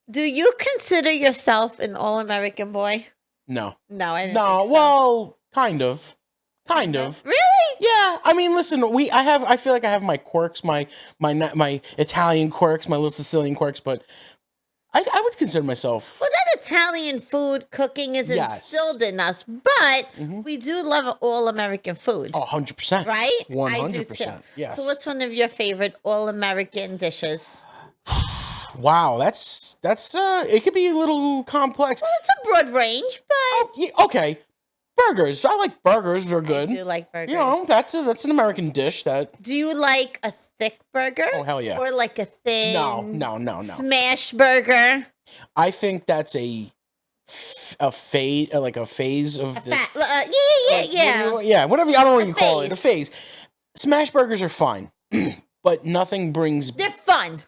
Do you consider yourself an all-American boy? No. No, I didn't No, think so. well, kind of. Kind of. Really? Yeah, I mean, listen, I feel like I have my quirks, my Italian quirks, my little Sicilian quirks, but I would consider myself. Well, that Italian food cooking is instilled in us, but we do love all-American food. Oh, 100%. Right? 100%. Yes. So what's one of your favorite all-American dishes? Wow, that's it could be a little complex. Well, it's a broad range, but Yeah, okay. Burgers. I like burgers. They're good. I do like burgers. You know, that's an American dish that. Do you like a thick burger? Oh, hell yeah. Or like a thin No. smash burger? I think that's a phase, like a phase of this. Yeah. Yeah, whatever. I don't know what you call it. phase. A phase. Smash burgers are fine, but nothing brings. They're fun.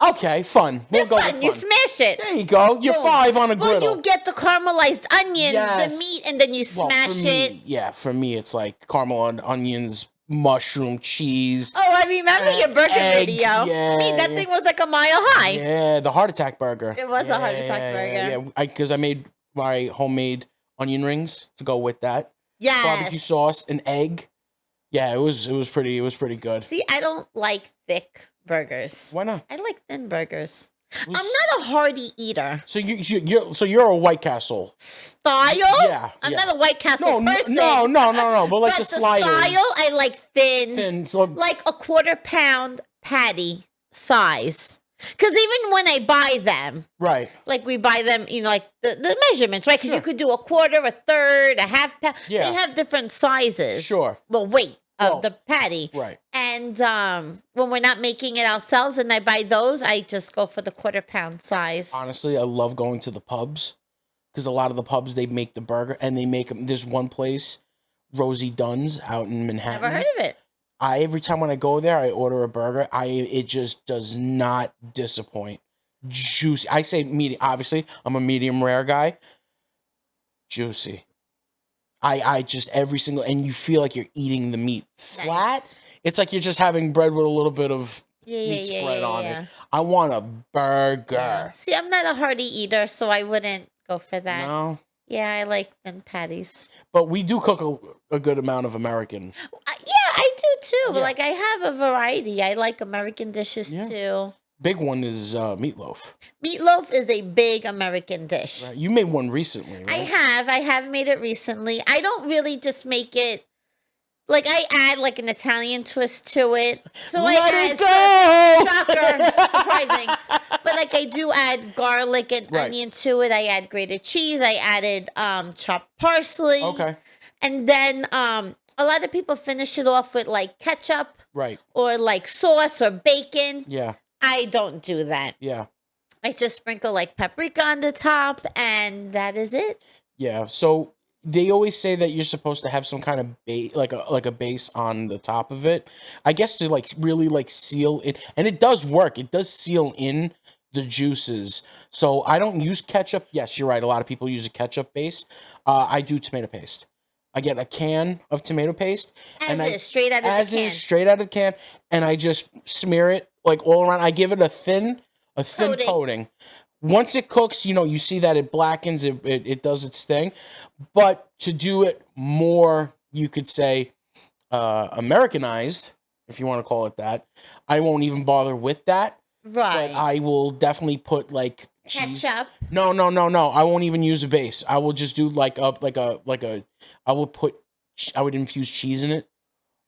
Okay, fun. We'll go with fun. You smash it. There you go. You're Boom. 5 on a griddle. Well, you get the caramelized onions, Yes. the meat, and then you smash it. Yeah, for me, it's like caramel onions, mushroom, cheese. Oh, I remember your burger egg, video. yeah, that thing was like a mile high. Yeah, the heart attack burger. It was a heart attack burger. Yeah, because I made my homemade onion rings to go with that. Yes. Barbecue sauce, an egg. Yeah, it was pretty good. See, I don't like thick burgers. Why not? I like thin burgers. I'm not a hearty eater. So you're a White Castle style. Yeah, I'm yeah. not a White Castle person. No. But like the sliders. Style, I like thin. So, like a 1/4 pound patty size. Because even when I buy them, right? Like we buy them, like the measurements, right? Because Sure. you could do a 1/4, a 1/3, a 1/2 pound. Yeah. They have different sizes. Sure. Well, weight of the patty. Right. And when we're not making it ourselves and I buy those, I just go for the 1/4 pound size. Honestly, I love going to the pubs because a lot of the pubs, they make the burger and they make them. There's one place, Rosie Dunn's out in Manhattan. Never heard of it. Every time when I go there, I order a burger. It just does not disappoint. Juicy. I say medium. Obviously, I'm a medium rare guy. Juicy. I just every single, and you feel like you're eating the meat flat. Nice. It's like you're just having bread with a little bit of meat spread on it. I want a burger. Yeah. See, I'm not a hearty eater, so I wouldn't go for that. No. Yeah, I like thin patties. But we do cook a good amount of American. Yeah, I do too. Yeah. Like I have a variety. I like American dishes too. Big one is meatloaf. Meatloaf is a big American dish. Right. You made one recently, right? I have made it recently. I don't really just make it. Like I add like an Italian twist to it. So Let I it go! shocker, surprising. But like I do add garlic and Right. onion to it. I add grated cheese. I added chopped parsley. Okay. And then a lot of people finish it off with like ketchup Right. or like sauce or bacon. Yeah. I don't do that. Yeah. I just sprinkle like paprika on the top and that is it. Yeah. So they always say that you're supposed to have some kind of like a base on the top of it. I guess to like really like seal it, and it does work. It does seal in the juices. So I don't use ketchup. Yes, you're right. A lot of people use a ketchup base. I do tomato paste. I get a can of tomato paste, Straight out of the can. straight out of the can, and I just smear it like all around. I give it a thin coating. Once it cooks, you see that it blackens, it does its thing. But to do it more, you could say, Americanized, if you want to call it that, I won't even bother with that. Right. But I will definitely put like cheese. Ketchup. No. I won't even use a base. I will just do I would infuse cheese in it.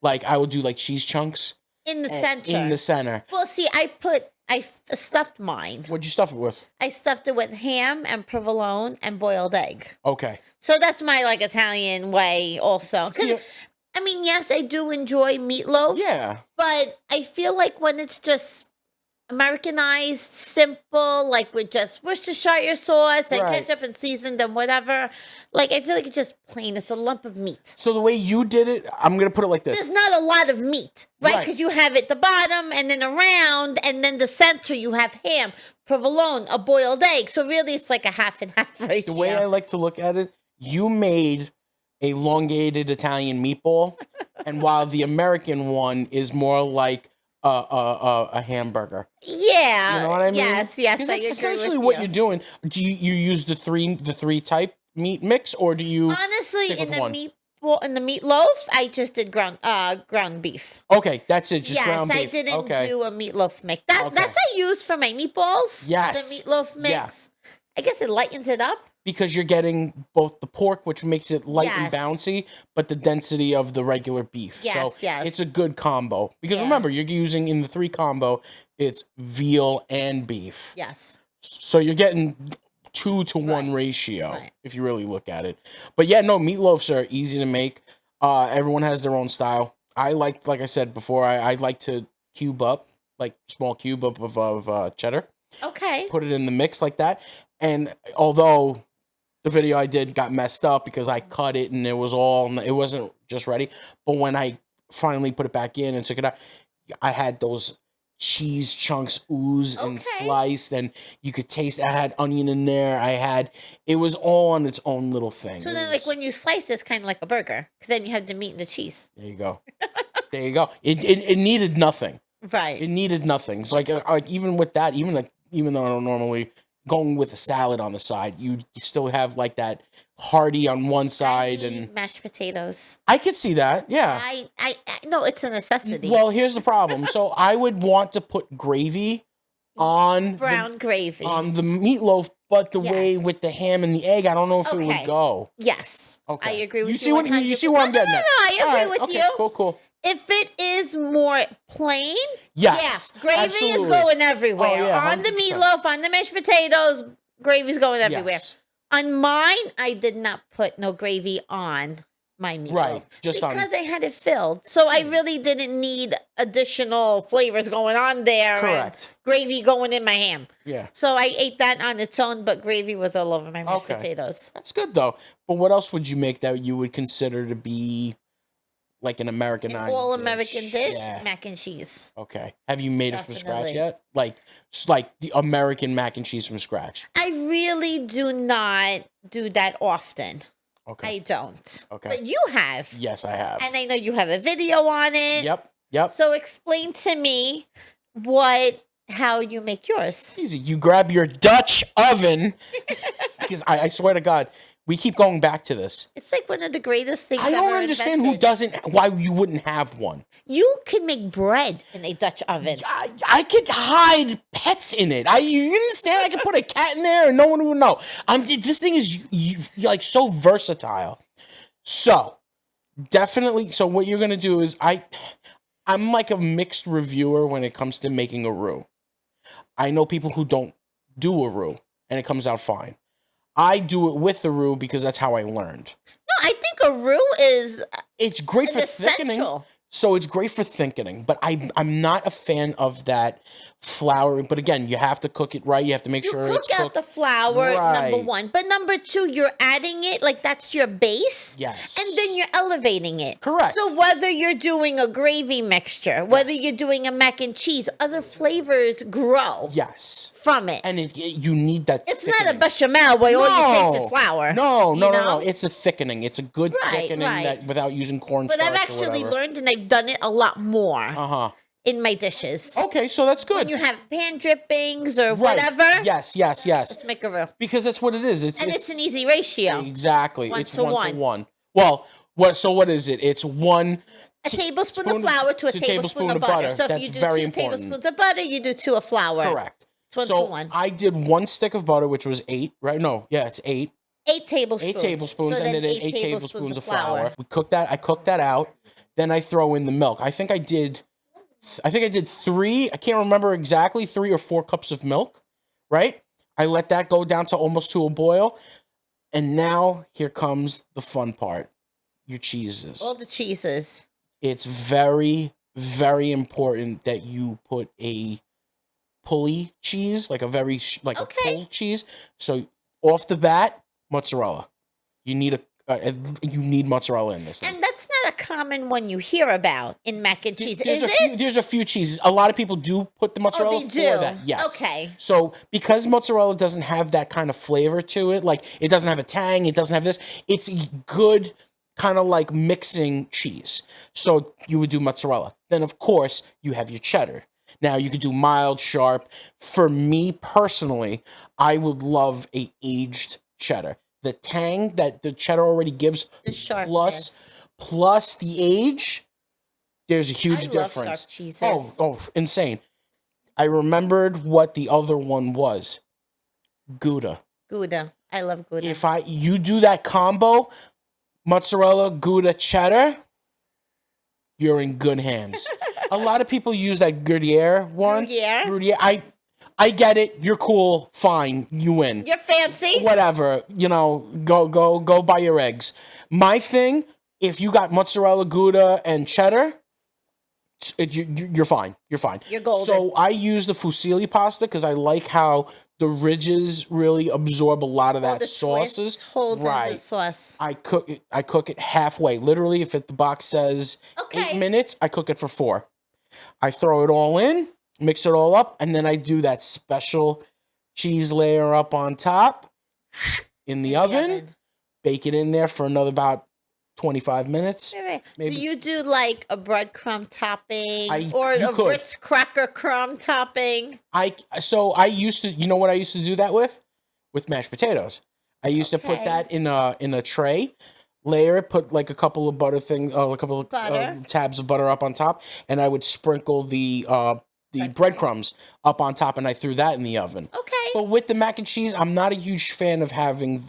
Like I would do like cheese chunks. In the center. In the center. Well, see, I stuffed mine. What'd you stuff it with? I stuffed it with ham and provolone and boiled egg. Okay. So that's my like Italian way also. 'Cause, Yeah. I mean, yes, I do enjoy meatloaf. Yeah. But I feel like when it's just Americanized, simple, like with just Worcestershire sauce and Right. ketchup and seasoned and whatever, like I feel like it's just plain. It's a lump of meat. So the way you did it, I'm gonna put it like this. There's not a lot of meat, right? Right. Because you have it the bottom and then around, and then the center you have ham, provolone, a boiled egg. So really, it's like a half and half ratio. The way I like to look at it, you made a elongated Italian meatball, and while the American one is more like a hamburger. Yeah. You know what I mean? Yes, yes. Because I that's agree essentially with what you. you're doing. Do you use the three type meat mix, or do you Honestly, stick in with the one? in the meatloaf, I just did ground beef. Okay, that's it. Just Yes, ground I beef. didn't Okay. do a meatloaf mix. That's Okay. I use for my meatballs. Yes. The meatloaf Yeah. mix. I guess it lightens it up. Because you're getting both the pork, which makes it light and Yes. bouncy, but the density of the regular beef. So Yes, yes. it's a good combo. Because Yeah. remember, you're using in the 3 combo, it's veal and beef. Yes. So you're getting 2 to 1 Right. ratio Right. if you really look at it. But yeah, no, meatloafs are easy to make. Everyone has their own style. Like I said before, I like to cube up, like small cube up of cheddar. Okay. Put it in the mix like that. And although the video I did got messed up because I cut it and it wasn't just ready. But when I finally put it back in and took it out, I had those cheese chunks ooze and Okay. sliced, and you could taste. I had onion in there. It was all on its own little thing. So It then, was- like when you slice, it's kind of like a burger because then you have the meat and the cheese. there you go, there you go. It needed nothing. Right. It needed nothing. It's like even with that, even though I don't normally going with a salad on the side, you still have like that hearty on one side, I need and mashed potatoes. I could see that. Yeah. I no, it's a necessity. Well, here's the problem. So I would want to put gravy on brown gravy. on the meatloaf, but the way Yes. with the ham and the egg, I don't know if it Okay. would go. Yes. Okay. I agree with you. You see what you see where I'm getting No, at? I agree Alright, with okay, you. Cool. If it is more plain, Yes. yeah, gravy absolutely. is going everywhere. Oh, yeah, on the 100%. meatloaf, on the mashed potatoes, gravy's going everywhere. Yes. On mine, I did not put no gravy on my meatloaf. Right. Just on because I had it filled. So I really didn't need additional flavors going on there. and correct. gravy going in my ham. Yeah. So I ate that on its own, but gravy was all over my mashed Okay. potatoes. That's good though. But what else would you make that you would consider to be like an Americanized All American dish, Yeah. mac and cheese. Okay. Have you made it from scratch Definitely. yet? Like the American mac and cheese from scratch. I really do not do that often. Okay. I don't. Okay. But you have. Yes, I have. And I know you have a video on it. Yep. So explain to me how you make yours. Easy. You grab your Dutch oven because I swear to God, we keep going back to this. It's like one of the greatest things I don't ever understand who invented. doesn't, why you wouldn't have one. You can make bread in a Dutch oven. I could hide pets in it. You understand? I could put a cat in there and no one would know. This thing is you're like so versatile. So definitely. So what you're gonna do is I'm like a mixed reviewer when it comes to making a roux. I know people who don't do a roux and it comes out fine. I do it with the roux because that's how I learned. No, I think a roux is It's great an for thickening. essential. So it's great for thickening, but I'm not a fan of that flour. But again, you have to cook it right. You have to make You sure cook it's out cooked. the flour, number Right. one. But number two, you're adding it, like that's your base. Yes. And then you're elevating it. Correct. So whether you're doing a gravy mixture, whether you're doing a mac and cheese, other flavors grow Yes. from it. And you need that. It's not a thickening. bechamel where all you taste is flour. No. you know? It's a thickening. It's a good Right, thickening right. that without using cornstarch But I've or actually whatever. learned and I've done it a lot more Uh-huh. in my dishes. Okay, so that's good. When you have pan drippings or Right. whatever, Yes. let's make a roux. Because that's what it is. And it's an easy ratio. Exactly. One it's to 1 to one. 1. Well, what is it? It's one A tablespoon of flour to a tablespoon of butter. So if That's you do very 2 important. tablespoons of butter, you do 2 of flour. Correct. It's 1 So to 1. I did 1 stick of butter, which was 8, right? No, yeah, it's 8. 8 tablespoons. 8 tablespoons, So and then 8 8 tablespoons of flour. We cook that. I cook that out. Then I throw in the milk. I think I did 3. I can't remember exactly 3 or 4 cups of milk. Right. I let that go down to almost to a boil, and now here comes the fun part: your cheeses. All the cheeses. It's very, very important that you put a pulley cheese, like a very a pulled cheese. So off the bat, mozzarella. You need mozzarella in this thing. And that's not a common one you hear about in mac and cheese, is it? There's a few cheeses. A lot of people do put the mozzarella they for do? that. Yes. Okay. So because mozzarella doesn't have that kind of flavor to it, like it doesn't have a tang, it doesn't have this. It's good kind of like mixing cheese. So you would do mozzarella. Then, of course, you have your cheddar. Now, you could do mild, sharp. For me personally, I would love a aged cheddar. The tang that the cheddar already gives, The plus sharpness. the age, there's a huge I love sharp difference. cheeses. Oh, insane. I remembered what the other one was. Gouda. Gouda. I love Gouda. If you do that combo, mozzarella, Gouda, cheddar, you're in good hands. A lot of people use that Gruyere one. Gruyere? I get it. You're cool. Fine. You win. You're fancy. Whatever. Go buy your eggs. My thing, if you got mozzarella, Gouda, and cheddar, you're fine. You're fine. You're golden. So I use the fusilli pasta because I like how the ridges really absorb a lot of that sauces. Hold the sauce. I cook it halfway. Literally, if the box says 8 minutes, I cook it for 4. I throw it all in, mix it all up, and then I do that special cheese layer up on top in the oven. Bake it in there for another about 25 minutes. Right. Maybe. Do you do like a breadcrumb topping or a Ritz cracker crumb topping? I used to, you know what I used to do that with? With mashed potatoes. I used to put that in a tray, layer it, put like a couple of butter a couple of tabs of butter up on top, and I would sprinkle the breadcrumbs up on top, and I threw that in the oven. Okay. But with the mac and cheese, I'm not a huge fan of having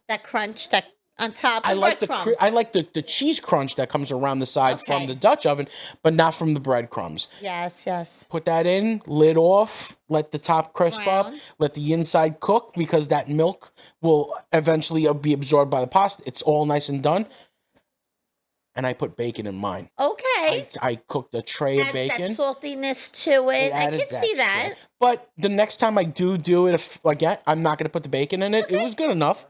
that crunch that on top. I like the cheese crunch that comes around the side from the Dutch oven, but not from the breadcrumbs. Yes. Put that in, lid off, let the top crisp up, let the inside cook because that milk will eventually be absorbed by the pasta. It's all nice and done. And I put bacon in mine. Okay. I cooked a tray of bacon. That saltiness to it. I can see that. But the next time I do it again, I'm not going to put the bacon in it. Okay. It was good enough.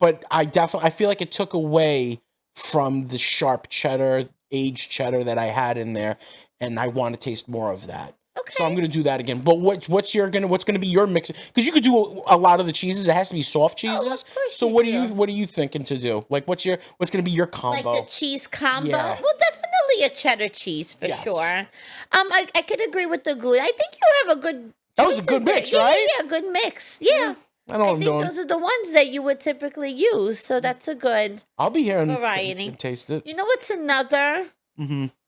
But I feel like it took away from the sharp cheddar, aged cheddar that I had in there, and I want to taste more of that. Okay. So I'm gonna do that again. But what's gonna be your mix? Because you could do a lot of the cheeses. It has to be soft cheeses. Of course so what are you thinking to do? Like what's gonna be your combo? Like the cheese combo? Yeah. Well, definitely a cheddar cheese for sure. I could agree with the Gouda. I think you have a good. That was a good mix, right? Yeah, good mix. Yeah. I know what I'm doing. Those are the ones that you would typically use, so that's a good. I'll be here variety. And taste it. You know what's another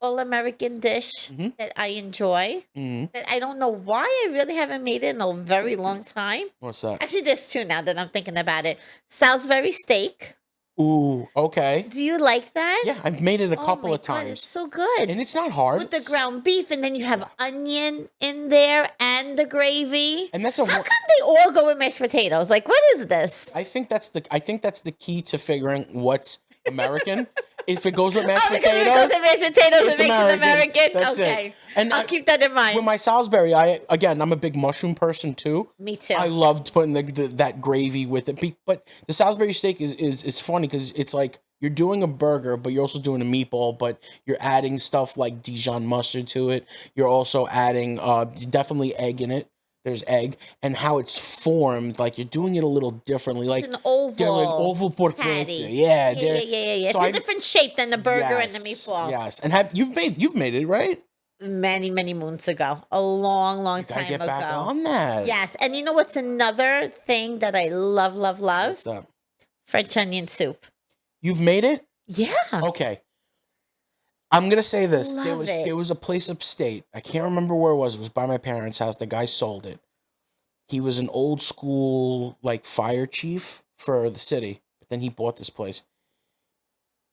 all-American dish that I enjoy? That I don't know why I really haven't made it in a very long time. What's that? Actually, there's 2 now that I'm thinking about it. Salisbury steak. Ooh, okay. Do you like that? Yeah, I've made it a couple of times. God, it's so good. And it's not hard. With the ground beef, and then you have onion in there and the gravy. And that's How come they all go with mashed potatoes? Like, what is this? I think that's the key to figuring what's American. If it goes with mashed potatoes, it goes with mashed potatoes, it makes American. it American. That's okay. It. And I'll keep that in mind. With my Salisbury, I'm a big mushroom person too. Me too. I loved putting that gravy with it. But the Salisbury steak is funny because it's like you're doing a burger, but you're also doing a meatball, but you're adding stuff like Dijon mustard to it. You're also adding definitely egg in it. There's egg, and how it's formed, like you're doing it a little differently. Like it's an oval patty. Yeah. It's a different shape than the burger and the meatball. Yes, and you've made it, right? Many moons ago, a long time ago. Get back on that. Yes, and you know what's another thing that I love? What's that? French onion soup. You've made it? Yeah. Okay. I'm gonna say this. Love there was a place upstate. I can't remember where it was. It was by my parents' house. The guy sold it. He was an old school like fire chief for the city, but then he bought this place.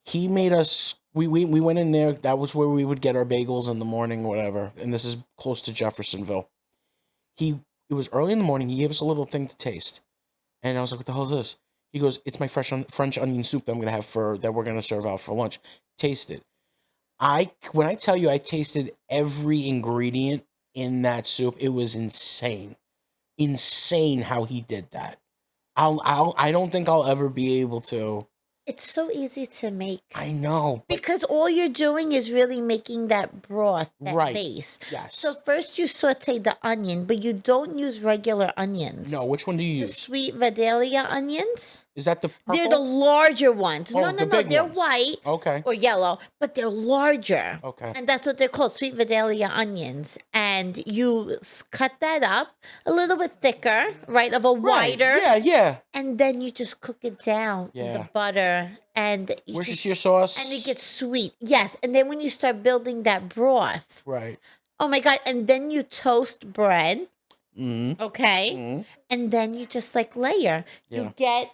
He made us. We went in there. That was where we would get our bagels in the morning, whatever. And this is close to Jeffersonville. It was early in the morning. He gave us a little thing to taste, and I was like, "What the hell is this?" He goes, "It's my French onion soup that I'm gonna have that we're gonna serve out for lunch. Taste it." When I tell you I tasted every ingredient in that soup, it was insane. Insane how he did that. I don't think I'll ever be able to. It's so easy to make. I know. Because all you're doing is really making that broth, that base. Yes. So first you saute the onion, but you don't use regular onions. No, which one do you use? The sweet Vidalia onions. Is that the They're the purple? larger ones. Oh, No, no, the no. big They're ones. white Okay. or yellow, but they're larger. Okay. And that's what they're called, sweet Vidalia onions. And you cut that up a little bit thicker, right, of a Right. wider. Yeah, yeah. And then you just cook it down in the Yeah. butter. And Where's your sauce? and it gets sweet. Yes. And then when you start building that broth, Right. oh my God. And then you toast bread. Mm-hmm. Okay. Mm-hmm. And then you just like layer. Yeah. You get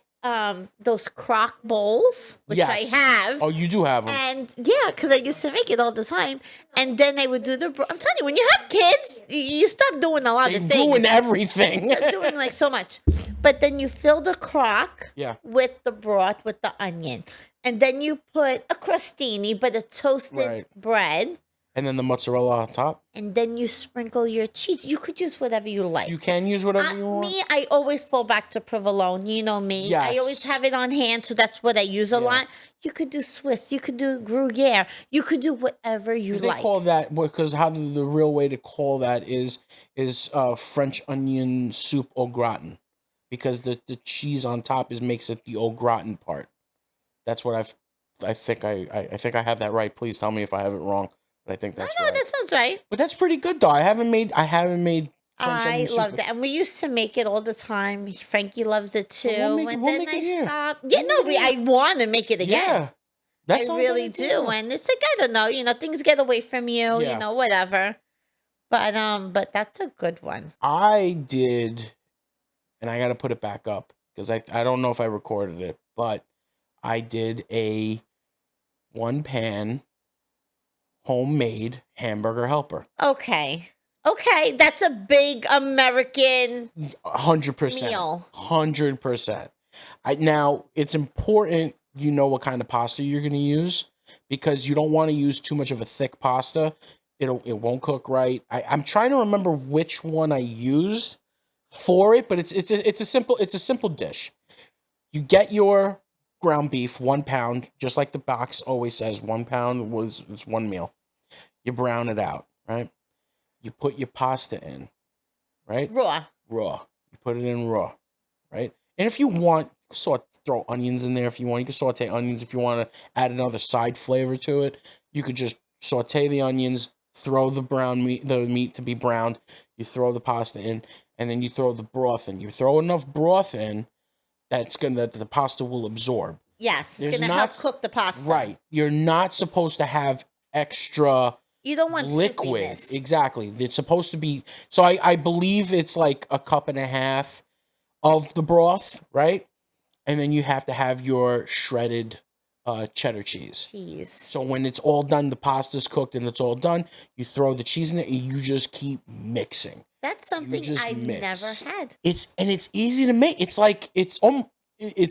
those crock bowls, which I Yes. have. Oh, you do have them. And yeah, because I used to make it all the time. And then I would do I'm telling you, when you have kids, you stop doing a lot They of things. ruin everything. You stop doing like so much. But then you fill the crock Yeah. with the broth, with the onion. And then you put a crostini, but a toasted bread. And then the mozzarella on top. And then you sprinkle your cheese. You could use whatever you like. You can use whatever you want. Me, I always fall back to provolone. You know me. Yes. I always have it on hand, so that's what I use a lot. You could do Swiss. You could do Gruyere. You could do whatever you like. They call that, because how the real way to call that is French onion soup au gratin, because the cheese on top makes it the au gratin part. That's what I think I have that right. Please tell me if I have it wrong. I think that's right. That sounds right. But that's pretty good though. I haven't made French onion soup. I love that, and we used to make it all the time. Frankie loves it too. We'll make it here. Stopped. Yeah, I want to make it again. Yeah, I really do, and it's like, I don't know, things get away from you, whatever. But that's a good one. I did, and I got to put it back up because I don't know if I recorded it, but I did a 1-pan homemade hamburger helper. Okay, that's a big American 100% meal. 100%. Now it's important you know what kind of pasta you're going to use, because you don't want to use too much of a thick pasta. It won't cook right. I'm trying to remember which one I used for it, but it's a simple dish. You get your ground beef, 1 pound, just like the box always says. 1 pound was 1 meal. You brown it out, right? You put your pasta in, right? Raw. You put it in raw, right? And if you want, throw onions in there if you want. You can saute onions if you want to add another side flavor to it. You could just saute the onions, throw the meat to be browned. You throw the pasta in, and then you throw the broth in. You throw enough broth in that the pasta will absorb. Yes, it's going to help cook the pasta. Right. You're not supposed to have extra. You don't want liquid. Soupiness. Exactly. It's supposed to be. So I believe it's like 1.5 cups of the broth, right? And then you have to have your shredded cheddar cheese. So when it's all done, the pasta's cooked and it's all done, you throw the cheese in it and you just keep mixing. That's something I've never had. It's easy to make. It's like it's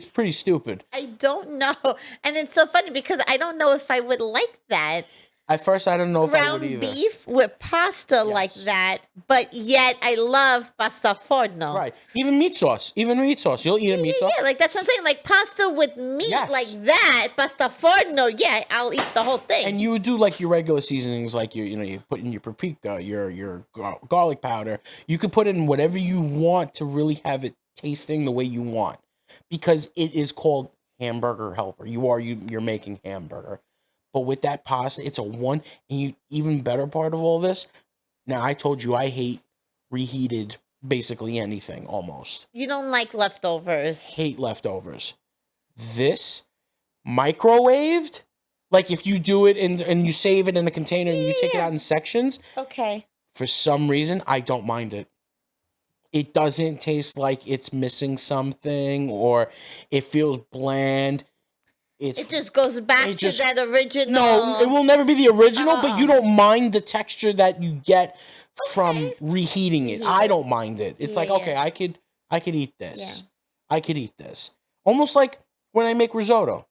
pretty stupid. I don't know. And it's so funny because I don't know if I would like that. At first, I don't know if I would either. Ground beef with pasta like that, but yet I love pasta forno. Right. Even meat sauce. You'll eat a meat sauce. Yeah, like that's what I'm saying. Like pasta with meat like that, pasta forno, yeah, I'll eat the whole thing. And you would do like your regular seasonings, like you put in your paprika, your garlic powder. You could put in whatever you want to really have it tasting the way you want. Because it is called hamburger helper. You're making hamburger. But with that pasta, it's a one. And even better part of all this, now I told you I hate reheated basically anything almost. You don't like leftovers. Hate leftovers. This microwaved, like if you do it and you save it in a container and you take it out in sections. Okay. For some reason, I don't mind it. It doesn't taste like it's missing something or it feels bland. It just goes back to that original. No, it will never be the original, but you don't mind the texture that you get from reheating it. I don't mind it. It's like, okay, I could eat this. Yeah. I could eat this. Almost like when I make risotto.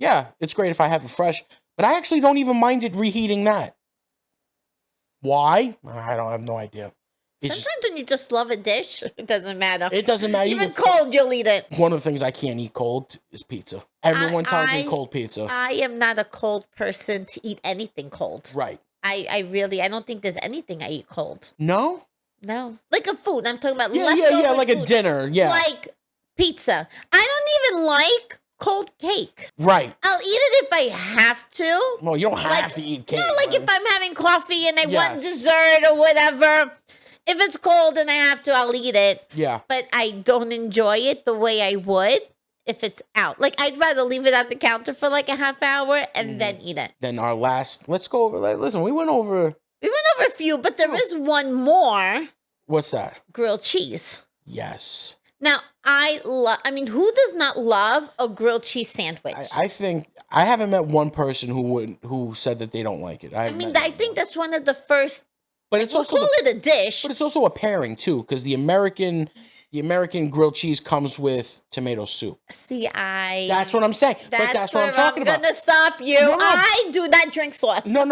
Yeah, it's great if I have it fresh, but I actually don't even mind it reheating that. Why? I have no idea. Sometimes when you just love a dish, it doesn't matter. It doesn't matter. Even cold, you'll eat it. One of the things I can't eat cold is pizza. Everyone tells me cold pizza. I am not a cold person to eat anything cold. Right. I don't think there's anything I eat cold. No? No. Like a food. I'm talking about leftover food. Like a dinner. Yeah. Like Pizza. I don't even like cold cake. Right. I'll eat it if I have to. Well, you don't have to eat cake. No, like right? if I'm having coffee and I want Yes. dessert or whatever. If it's cold and I have to, I'll eat it. Yeah. But I don't enjoy it the way I would if it's out. Like, I'd rather leave it on the counter for like a half hour and then eat it. Then our last, let's go over, listen, we went over a few, but there is one more. What's that? Grilled cheese. Yes. Now, I mean, who does not love a grilled cheese sandwich? I think I haven't met one person who said that they don't like it. I think that's one of the first. But it's also call it a dish. But it's also a pairing too, because the American grilled cheese comes with tomato soup. See, that's what I'm saying. That's what I'm talking about. I'm gonna stop you. No. I do not drink sauce. No.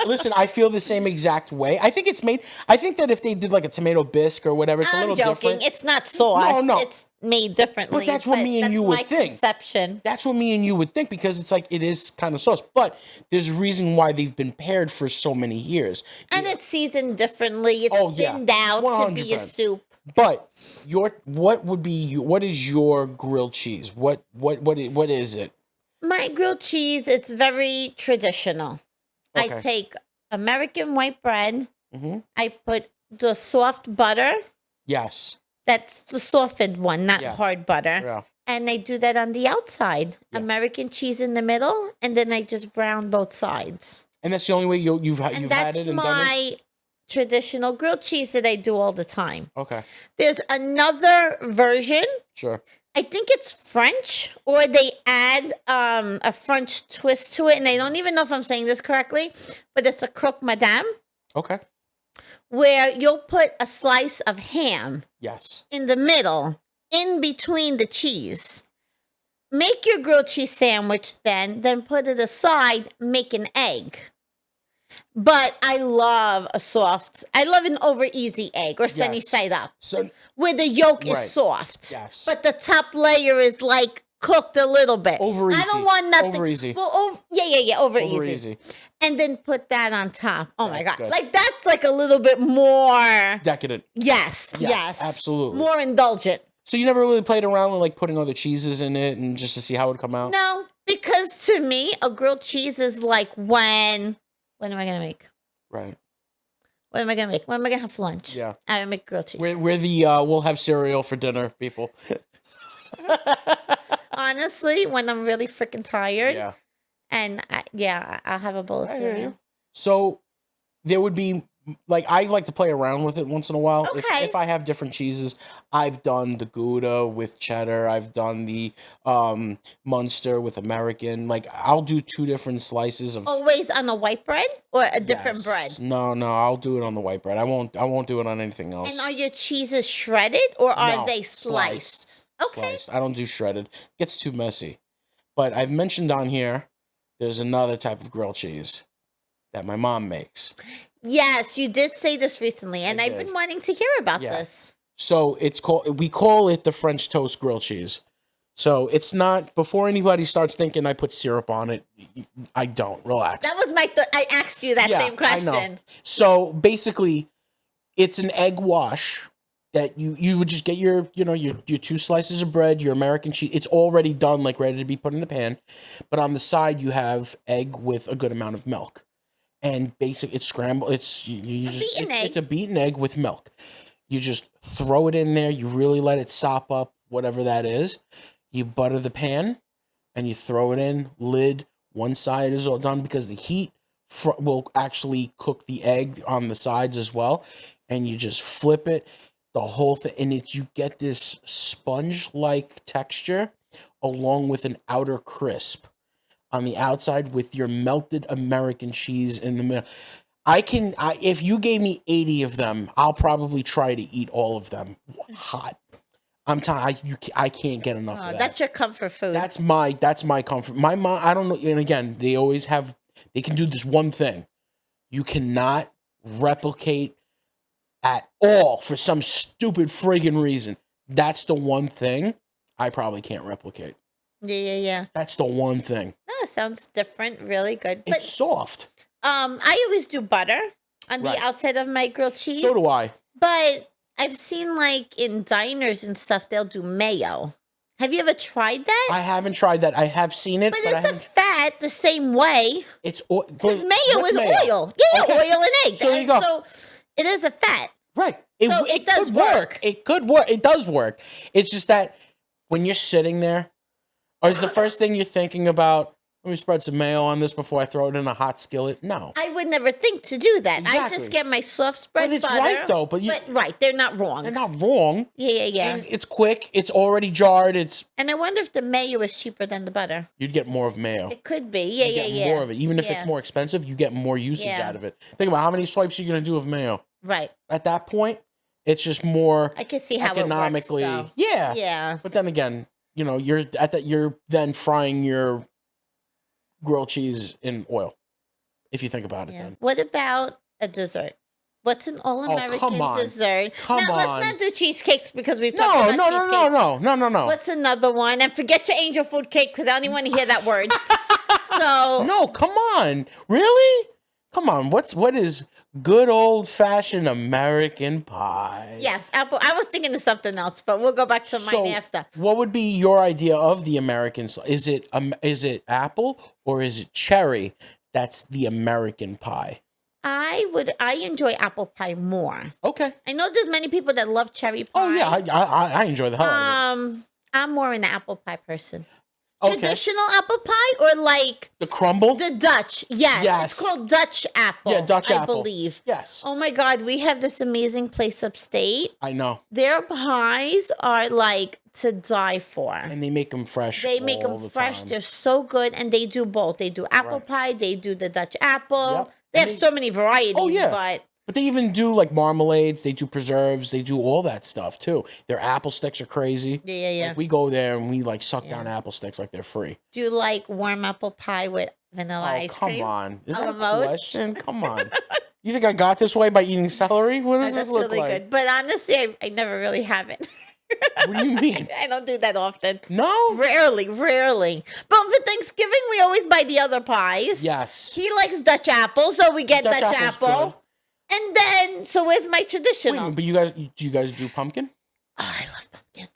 Listen, I feel the same exact way. I think that if they did like a tomato bisque or whatever, it's a little different. It's not sauce. No. It's made differently. But that's what me and you would think. Conception. That's what me and you would think, because it's like it is kind of sauce. But there's a reason why they've been paired for so many years. And it's seasoned differently. It's thinned out 100%. To be a soup. But what is your grilled cheese? What is it? My grilled cheese, it's very traditional. Okay. I take American white bread. Mm-hmm. I put the soft butter. Yes. That's the softened one, not hard butter. Yeah. And I do that on the outside. Yeah. American cheese in the middle, and then I just brown both sides. And that's the only way you've had it and done it? That's my traditional grilled cheese that I do all the time. Okay. There's another version. Sure. I think it's French, or they add a French twist to it, and I don't even know if I'm saying this correctly, but it's a croque madame. Okay. Where you'll put a slice of ham. Yes. In the middle, in between the cheese. Make your grilled cheese sandwich then put it aside, make an egg. But I love an over easy egg or sunny side up. So, where the yolk is soft. Yes. But the top layer is like cooked a little bit. Over easy. I don't want nothing. Over easy. Well, over easy. And then put that on top. Oh my God. Good. Like that's like a little bit more decadent. Yes. Absolutely. More indulgent. So you never really played around with like putting other cheeses in it and just to see how it would come out? No, because to me, a grilled cheese is like when am I gonna make? Right. What am I gonna make? When am I gonna have for lunch? Yeah. I'm gonna make grilled cheese. We're we'll have cereal for dinner, people. Honestly, when I'm really freaking tired. Yeah. And I'll have a bowl of cereal. So there would be I like to play around with it once in a while. Okay. If I have different cheeses, I've done the Gouda with cheddar. I've done the Munster with American. Like I'll do 2 different slices of. Always on a white bread or a different bread? No, I'll do it on the white bread. I won't do it on anything else. And are your cheeses shredded or are they sliced? Okay. Sliced. I don't do shredded. It gets too messy. But I've mentioned on here, there's another type of grilled cheese that my mom makes. Yes, you did say this recently, and I've been wanting to hear about this. So we call it the French toast grilled cheese. So it's not, before anybody starts thinking I put syrup on it, I don't. Relax. That was I asked you that same question. I know. So basically, it's an egg wash that you would just get your 2 slices of bread, your American cheese. It's already done, like ready to be put in the pan. But on the side, you have egg with a good amount of milk. And it's scrambled. It's a beaten egg with milk. You just throw it in there. You really let it sop up, whatever that is. You butter the pan, and you throw it in. Lid. One side is all done because the heat will actually cook the egg on the sides as well. And you just flip it, the whole thing, and you get this sponge-like texture, along with an outer crisp on the outside with your melted American cheese in the middle. If you gave me 80 of them, I'll probably try to eat all of them hot. I'm tired. I can't get enough of that. That's your comfort food. That's my comfort. My mom, I don't know. And again, they can do this one thing. You cannot replicate at all for some stupid friggin' reason. That's the one thing I probably can't replicate. Yeah. That's the one thing. No, it sounds different. Really good. But it's soft. I always do butter on the outside of my grilled cheese. So do I. But I've seen like in diners and stuff, they'll do mayo. Have you ever tried that? I haven't tried that. I have seen it, But but I it's a haven't. fat the same way. It's Because mayo what's is mayo? oil. Yeah, Okay. oil and eggs. So there you go. So it is a fat. Right. So it does could work. It could work. It does work. It's just that when you're sitting there, or is the first thing you're thinking about, let me spread some mayo on this before I throw it in a hot skillet? No. I would never think to do that. I Exactly. just get my soft spread But it's butter. right, though. But right, they're not wrong. they're not wrong. Yeah. And it's quick. It's already jarred. And I wonder if the mayo is cheaper than the butter. You'd get more of mayo. It could be. You get more of it. Even if it's Yeah. more expensive, you get more usage Yeah. out of it. Think about how many swipes you're going to do of mayo. Right. At that point, it's just more I can see how economically. it works, though. Yeah. Yeah. But then again, you're then frying your grilled cheese in oil. If you think about it, Yeah. then. What about a dessert? What's an all-American come on. dessert? Come now, on. let's not do cheesecakes because we've talked about cheesecake. No. What's another one? And forget your angel food cake because I don't even want to hear that word. So No, come on. Really? Come on. What is good old-fashioned American pie? yes, apple. I was thinking of something else, but we'll go back to mine after. What would be your idea of the American? Is it apple or is it cherry? That's the American pie. I enjoy apple pie more. Okay. I know there's many people that love cherry pie. Oh yeah, I enjoy the hell out of it. I'm more an apple pie person. Okay. Traditional apple pie or like The crumble? the Dutch? Yes. Yes. It's called Dutch apple. Yeah, Dutch I apple. believe. Yes. Oh my God, we have this amazing place upstate. I know. Their pies are like to die for. And they make them fresh. They make all them the fresh. time. They're so good, and they do both. They do apple Right. pie. They do the Dutch apple. Yep. They And have so many varieties. Oh, yeah. But But they even do like marmalades. They do preserves. They do all that stuff too. Their apple sticks are crazy. yeah. Like, we go there and we like suck Yeah. down apple sticks like they're free. Do you like warm apple pie with vanilla Oh, ice come cream? on. Is A that a remote? question? Come on. You think I got this way by eating celery? What does That's this look really like? good. But honestly, I never really have it. What do you mean? I don't do that often. No? Rarely. But for Thanksgiving, we always buy the other pies. Yes. He likes Dutch apple, so we get Dutch Dutch apple's apple. And then, so where's my Wait a traditional? minute, but do you guys do pumpkin? Oh, I love pumpkin.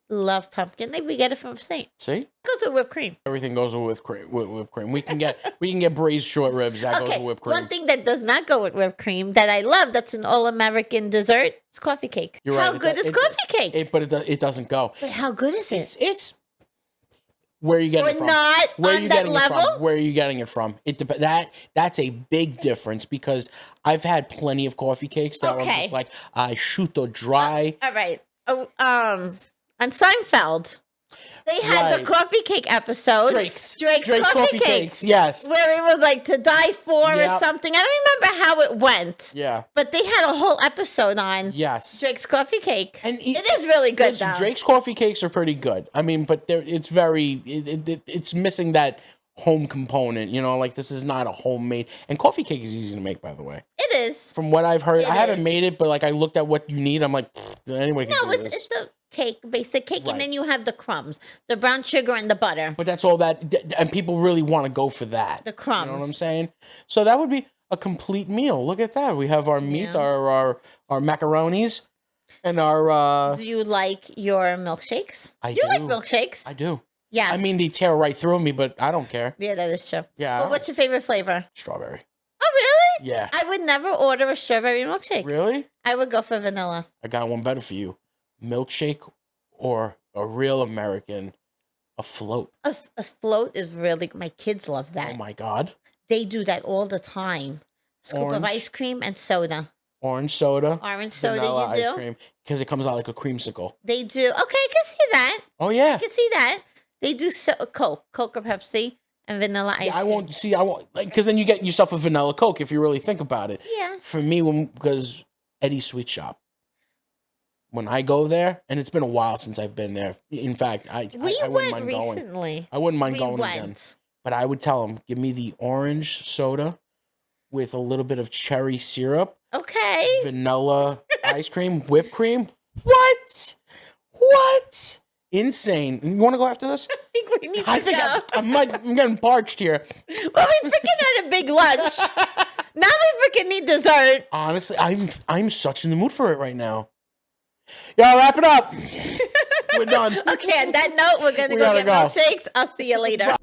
Love pumpkin. Like, we get it from Saint. See? Goes with whipped cream. Everything goes with whipped cream. We can get braised short ribs. That goes Okay, with whipped cream. one thing that does not go with whipped cream that I love, that's an all-American dessert, is coffee cake. You're How right. good is coffee cake? But it doesn't go. But how good is it? It's where are you getting We're it from? not Where are on you that getting it level? from? Where are you getting it from? That's a big difference because I've had plenty of coffee cakes that were Okay. just like asciutto dry. All right. Oh, on Seinfeld, they had the Right. coffee cake episode. Drake's coffee cakes. Yes. Where it was like to die for or Yep. something. I don't remember how it went, Yeah. but they had a whole episode on Yes. Drake's coffee cake. And It is really good, listen, though. Drake's coffee cakes are pretty good. I mean, but it's missing that home component. You know, like this is not a homemade. And coffee cake is easy to make, by the way. It is. From what I've heard, It I haven't is. made it, but like I looked at what you need. I'm like, anyone can No, do this. it's a cake, basic cake, Right. and then you have the crumbs, the brown sugar, and the butter. But that's all that, and people really want to go for that. The crumbs. You know what I'm saying? So that would be a complete meal. Look at that. We have our meats, Yeah. our macaronis, and our. Do you like your milkshakes? I You like do. milkshakes? I do. Yes. I mean, they tear right through me, but I don't care. yeah, that is true. Yeah. But what's your favorite flavor? Strawberry. Oh, really? Yeah. I would never order a strawberry milkshake. Really? I would go for vanilla. I got one better for you. Milkshake or a real American, a float. A float is really, my kids love that. Oh my God. They do that all the time. Scoop of Orange. ice cream and soda. Orange soda. Orange soda, vanilla you do? ice cream. Because it comes out like a creamsicle. They do. Okay, I can see that. Oh, yeah. I can see that. They do Coke or Pepsi, and vanilla ice Yeah, I cream. won't, like, because then you get yourself a vanilla Coke if you really think about it. Yeah. For me, because Eddie's Sweet Shop, when I go there, and it's been a while since I've been there. In fact, I wouldn't went mind going. recently. I wouldn't mind We going went. again. But I would tell him, give me the orange soda with a little bit of cherry syrup, Okay. vanilla ice cream, whipped cream. What? Insane. You want to go after this? I think we need to I think go. I'm getting parched here. Well, we freaking had a big lunch. Now we freaking need dessert. Honestly, I'm such in the mood for it right now. Y'all wrap it up. We're done. Okay, on that note, we're going to We go gotta get go. milkshakes. I'll see you later.